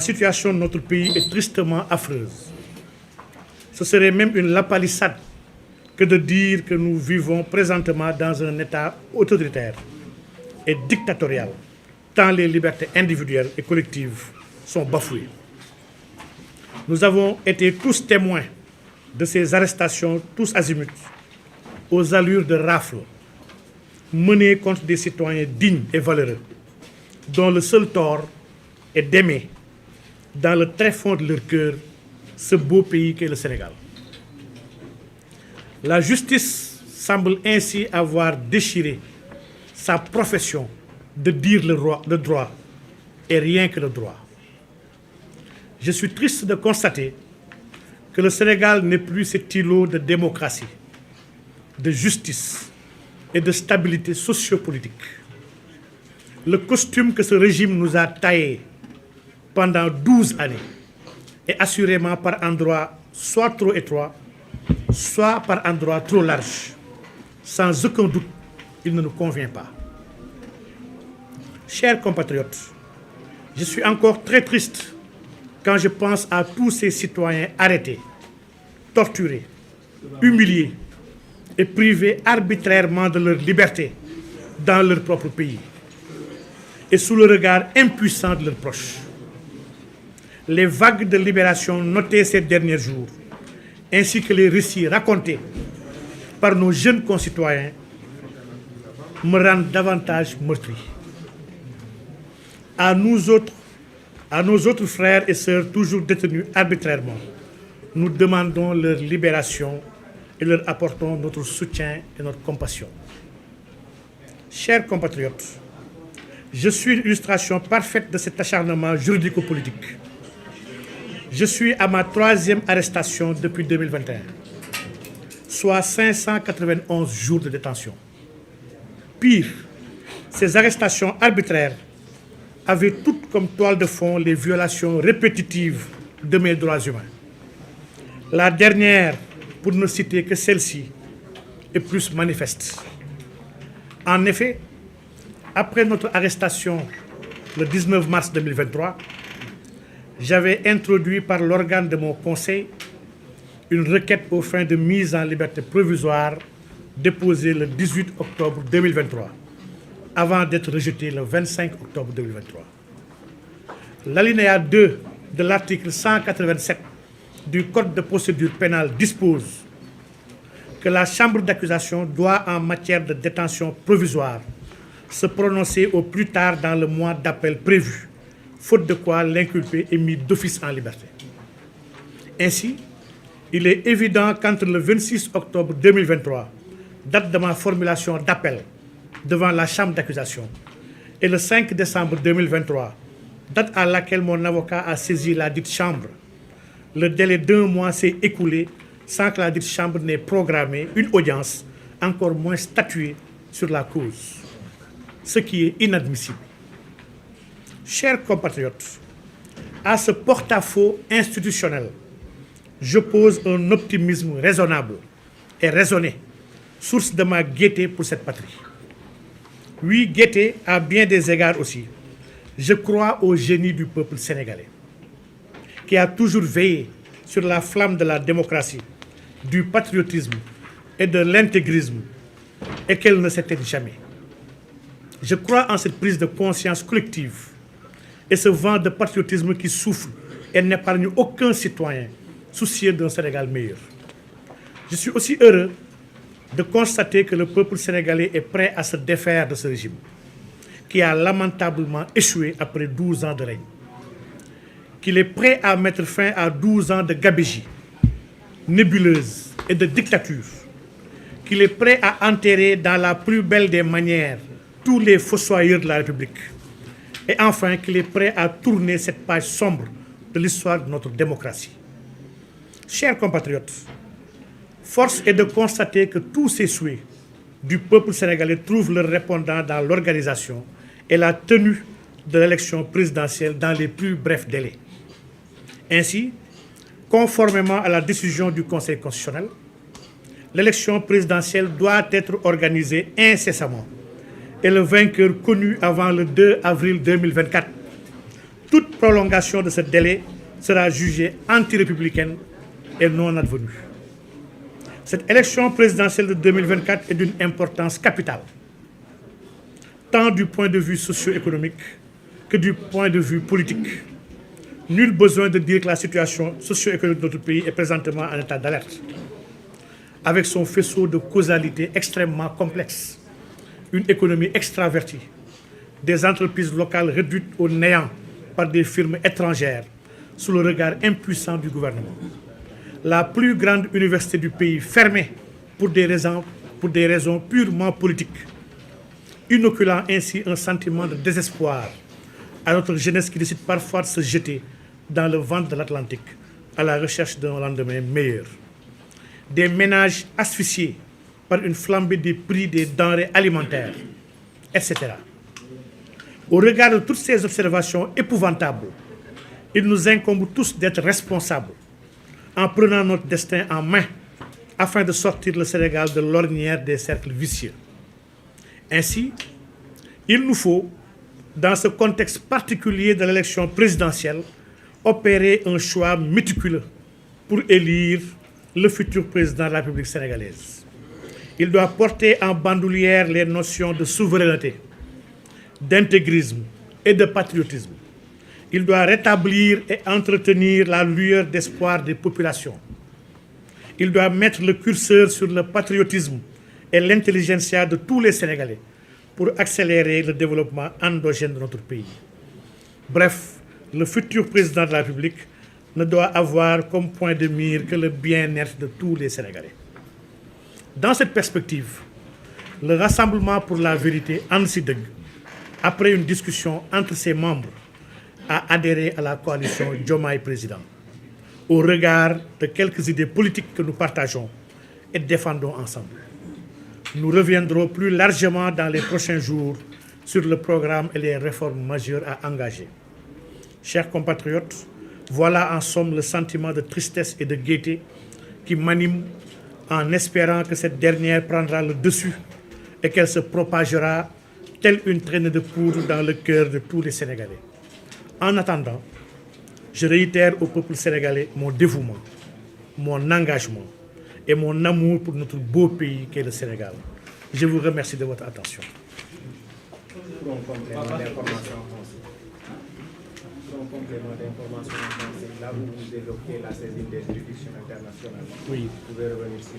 La situation de notre pays est tristement affreuse. Ce serait même une lapalissade que de dire que nous vivons présentement dans un État autoritaire et dictatorial, tant les libertés individuelles et collectives sont bafouées. Nous avons été tous témoins de ces arrestations, tous azimuts, aux allures de rafle, menées contre des citoyens dignes et valeureux, dont le seul tort est d'aimer, dans le tréfonds de leur cœur, ce beau pays qu'est le Sénégal. La justice semble ainsi avoir déchiré sa profession de dire le droit et rien que le droit. Je suis triste de constater que le Sénégal n'est plus cet îlot de démocratie, de justice et de stabilité sociopolitique. Le costume que ce régime nous a taillé pendant 12 années est assurément par endroits soit trop étroit, soit par endroits trop large. Sans aucun doute, il ne nous convient pas. Chers compatriotes, je suis encore très triste quand je pense à tous ces citoyens arrêtés, torturés, humiliés et privés arbitrairement de leur liberté dans leur propre pays et sous le regard impuissant de leurs proches. Les vagues de libération notées ces derniers jours, ainsi que les récits racontés par nos jeunes concitoyens, me rendent davantage meurtri. À nos autres frères et sœurs toujours détenus arbitrairement, nous demandons leur libération et leur apportons notre soutien et notre compassion. Chers compatriotes, je suis l'illustration parfaite de cet acharnement juridico-politique. Je suis à ma 3e arrestation depuis 2021, soit 591 jours de détention. Pire, ces arrestations arbitraires avaient toutes comme toile de fond les violations répétitives de mes droits humains. La dernière, pour ne citer que celle-ci, est plus manifeste. En effet, après notre arrestation le 19 mars 2023, j'avais introduit par l'organe de mon conseil une requête aux fins de mise en liberté provisoire déposée le 18 octobre 2023, avant d'être rejetée le 25 octobre 2023. L'alinéa 2 de l'article 187 du Code de procédure pénale dispose que la chambre d'accusation doit, en matière de détention provisoire, se prononcer au plus tard dans le mois d'appel prévu, faute de quoi l'inculpé est mis d'office en liberté. Ainsi, il est évident qu'entre le 26 octobre 2023, date de ma formulation d'appel devant la chambre d'accusation, et le 5 décembre 2023, date à laquelle mon avocat a saisi la dite chambre, le délai d'1 mois s'est écoulé sans que la dite chambre n'ait programmé une audience, encore moins statué sur la cause, ce qui est inadmissible. Chers compatriotes, à ce porte-à-faux institutionnel, j'oppose un optimisme raisonnable et raisonné, source de ma gaieté pour cette patrie. Oui, gaieté à bien des égards aussi. Je crois au génie du peuple sénégalais, qui a toujours veillé sur la flamme de la démocratie, du patriotisme et de l'intégrisme, et qu'elle ne s'éteigne jamais. Je crois en cette prise de conscience collective et ce vent de patriotisme qui souffle et n'épargne aucun citoyen soucieux d'un Sénégal meilleur. Je suis aussi heureux de constater que le peuple sénégalais est prêt à se défaire de ce régime, qui a lamentablement échoué après 12 ans de règne, qu'il est prêt à mettre fin à 12 ans de gabegie, nébuleuse et de dictature, qu'il est prêt à enterrer dans la plus belle des manières tous les fossoyeurs de la République, et enfin qu'il est prêt à tourner cette page sombre de l'histoire de notre démocratie. Chers compatriotes, force est de constater que tous ces souhaits du peuple sénégalais trouvent leur répondant dans l'organisation et la tenue de l'élection présidentielle dans les plus brefs délais. Ainsi, conformément à la décision du Conseil constitutionnel, l'élection présidentielle doit être organisée incessamment et le vainqueur connu avant le 2 avril 2024, toute prolongation de ce délai sera jugée anti-républicaine et non advenue. Cette élection présidentielle de 2024 est d'une importance capitale, tant du point de vue socio-économique que du point de vue politique. Nul besoin de dire que la situation socio-économique de notre pays est présentement en état d'alerte, avec son faisceau de causalité extrêmement complexe, une économie extravertie, des entreprises locales réduites au néant par des firmes étrangères sous le regard impuissant du gouvernement. La plus grande université du pays fermée pour des raisons purement politiques, inoculant ainsi un sentiment de désespoir à notre jeunesse qui décide parfois de se jeter dans le ventre de l'Atlantique à la recherche d'un lendemain meilleur. Des ménages asphyxiés par une flambée des prix des denrées alimentaires, etc. Au regard de toutes ces observations épouvantables, il nous incombe tous d'être responsables en prenant notre destin en main afin de sortir le Sénégal de l'ornière des cercles vicieux. Ainsi, il nous faut, dans ce contexte particulier de l'élection présidentielle, opérer un choix méticuleux pour élire le futur président de la République sénégalaise. Il doit porter en bandoulière les notions de souveraineté, d'intégrisme et de patriotisme. Il doit rétablir et entretenir la lueur d'espoir des populations. Il doit mettre le curseur sur le patriotisme et l'intelligentsia de tous les Sénégalais pour accélérer le développement endogène de notre pays. Bref, le futur président de la République ne doit avoir comme point de mire que le bien-être de tous les Sénégalais. Dans cette perspective, le Rassemblement pour la vérité, ANSIDEG, après une discussion entre ses membres, a adhéré à la coalition Diomaye Président, au regard de quelques idées politiques que nous partageons et défendons ensemble. Nous reviendrons plus largement dans les prochains jours sur le programme et les réformes majeures à engager. Chers compatriotes, voilà en somme le sentiment de tristesse et de gaieté qui m'anime en espérant que cette dernière prendra le dessus et qu'elle se propagera telle une traînée de poudre dans le cœur de tous les Sénégalais. En attendant, je réitère au peuple sénégalais mon dévouement, mon engagement et mon amour pour notre beau pays qu'est le Sénégal. Je vous remercie de votre attention. Pour un complément d'information là vous évoquez la saisine des juridictions internationales. Oui. Vous pouvez revenir sur ce